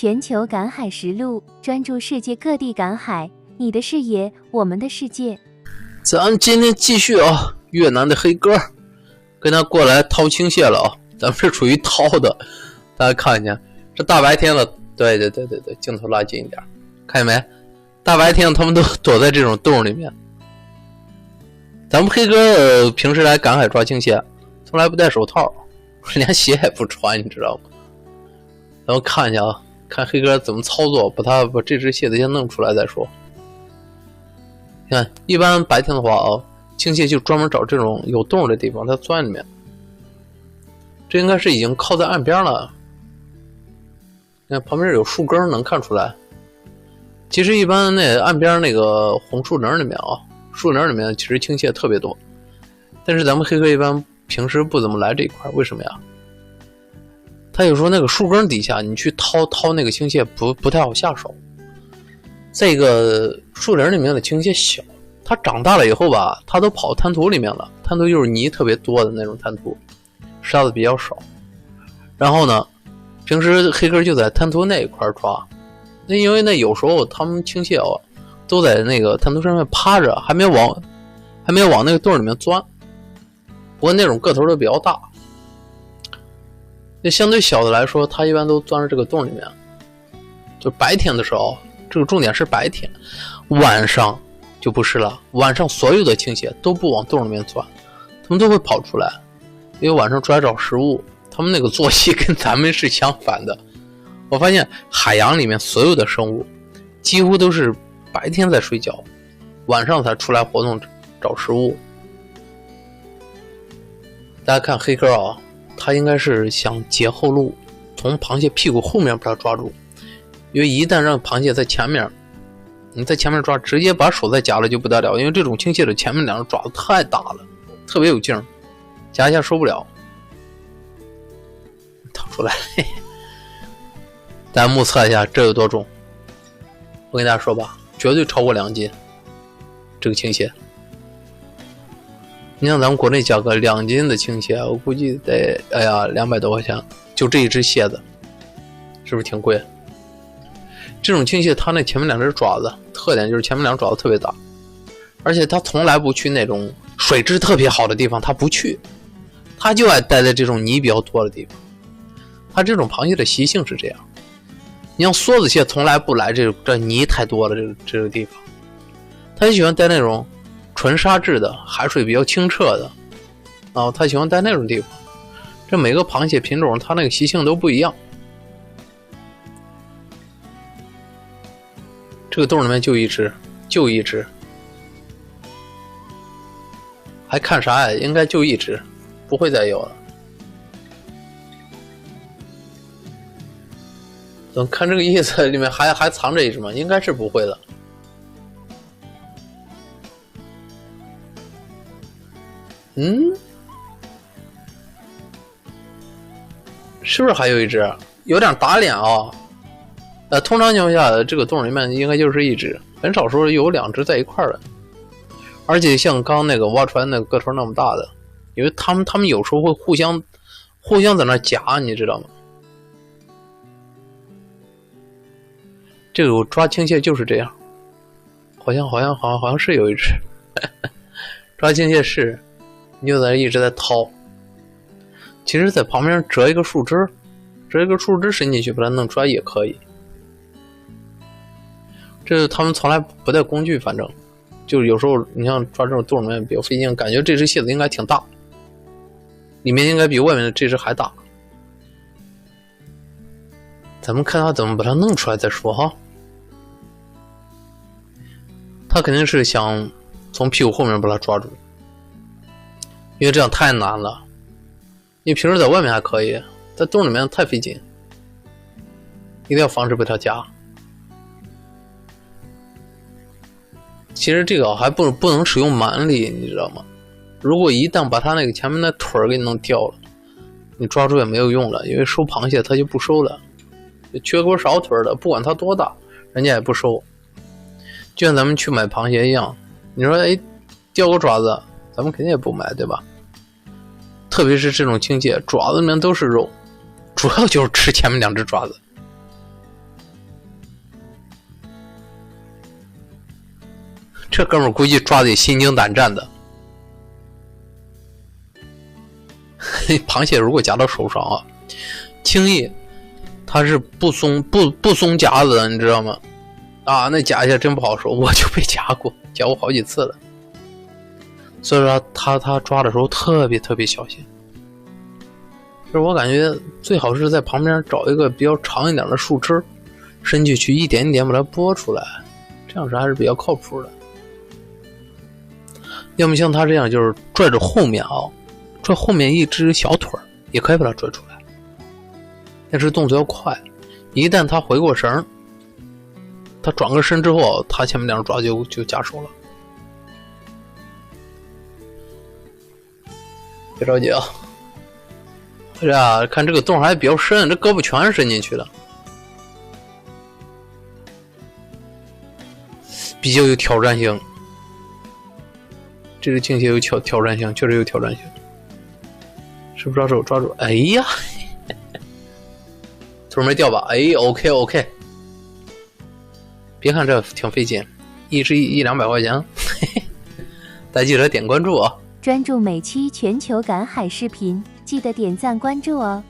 全球赶海实录，专注世界各地赶海，你的视野，我们的世界。咱今天继续啊，越南的黑哥跟他过来掏青蟹了啊，咱们是属于掏的，大家看见这大白天了，对，镜头拉近一点，看见没？大白天他们都躲在这种洞里面。咱们黑哥平时来赶海抓青蟹，从来不戴手套，连鞋也不穿，你知道吗？然后看一下啊，看黑哥怎么操作，把这只蟹子先弄出来再说。你看，一般白天的话啊，青蟹就专门找这种有洞的地方，它钻里面。这应该是已经靠在岸边了。你看旁边有树根能看出来。其实一般那岸边那个红树林里面啊，树林里面其实青蟹特别多。但是咱们黑哥一般平时不怎么来这一块，为什么呀？他有时候那个树根底下你去掏那个青蟹不太好下手。这个树林里面的青蟹小，它长大了以后吧，它都跑滩涂里面了。滩涂就是泥特别多的那种滩涂，沙子比较少。然后呢，平时黑哥就在滩涂那一块抓。那因为那有时候他们青蟹啊，都在那个滩涂上面趴着，还没有往那个洞里面钻。不过那种个头都比较大。那相对小的来说，它一般都钻着这个洞里面。就白天的时候，这个重点是白天，晚上就不是了。晚上所有的青蟹都不往洞里面钻，他们都会跑出来，因为晚上出来找食物。他们那个作息跟咱们是相反的。我发现海洋里面所有的生物几乎都是白天在睡觉，晚上才出来活动找食物。大家看黑哥啊，他应该是想截后路，从螃蟹屁股后面把它抓住。因为一旦让螃蟹在前面，你在前面抓，直接把手再夹了就不得了。因为这种青蟹的前面两个爪子太大了，特别有劲儿，夹一下受不了。掏出来，大家目测一下这有多重？我跟大家说吧，绝对超过2斤。这个青蟹，你像咱们国内价格2斤的青蟹，我估计得200多块钱，就这一只蟹子，是不是挺贵？这种青蟹它那前面两只爪子特点就是前面两只爪子特别大，而且它从来不去那种水质特别好的地方，它不去，它就爱待在这种泥比较多的地方。它这种螃蟹的习性是这样。你像梭子蟹从来不来这泥太多的这个地方，它喜欢待那种纯沙质的海水比较清澈的啊，它喜欢待那种地方。这每个螃蟹品种它那个习性都不一样。这个洞里面就一只，还看啥呀？应该就一只，不会再有了。怎么看这个意思？里面还藏着一只吗？应该是不会了。是不是还有一只？有点打脸啊！通常情况下，这个洞里面应该就是一只，很少说有2只在一块儿的。而且像刚那个挖出来那个个头那么大的，因为他们有时候会互相在那夹，你知道吗？这个我抓青蟹就是这样，好像是有一只抓青蟹是，你就在一直在掏。其实在旁边折一个树枝伸进去把它弄出来也可以。这他们从来不带工具，反正就是有时候你像抓这种洞里面比较费劲，感觉这只蟹子应该挺大，里面应该比外面的这只还大。咱们看他怎么把它弄出来再说哈。他肯定是想从屁股后面把它抓住，因为这样太难了。你平时在外面还可以，在洞里面太费劲，一定要防止被它夹。其实这个还不能使用蛮力，你知道吗？如果一旦把它那个前面的腿儿给你弄掉了，你抓住也没有用了，因为收螃蟹它就不收了。缺根少腿的，不管它多大，人家也不收。就像咱们去买螃蟹一样，你说掉个爪子，咱们肯定也不买，对吧？特别是这种青蟹，爪子里面都是肉，主要就是吃前面2只爪子。这哥们儿估计抓得心惊胆战的。螃蟹如果夹到手上啊，轻易它是不松夹子的，你知道吗？啊，那夹一下真不好受，我就被夹过好几次了。所以说他抓的时候特别小心。就是我感觉最好是在旁边找一个比较长一点的树枝，伸进去一点一点把它拨出来，这样是还是比较靠谱的。要么像他这样就是拽着后面啊，拽后面一只小腿也可以把它拽出来，但是动作要快。一旦他回过神，他转个身之后，他前面两只爪就夹手了。别着急啊，哎呀，看这个洞还比较深，这胳膊全伸进去了，比较有挑战性。这个境界有挑战性，确实有挑战性。是不是抓住？哎呀，头没掉吧？哎 ，OK。别看这挺费劲，一只100-200块钱，大家记得点关注啊！专注每期全球赶海视频，记得点赞关注哦。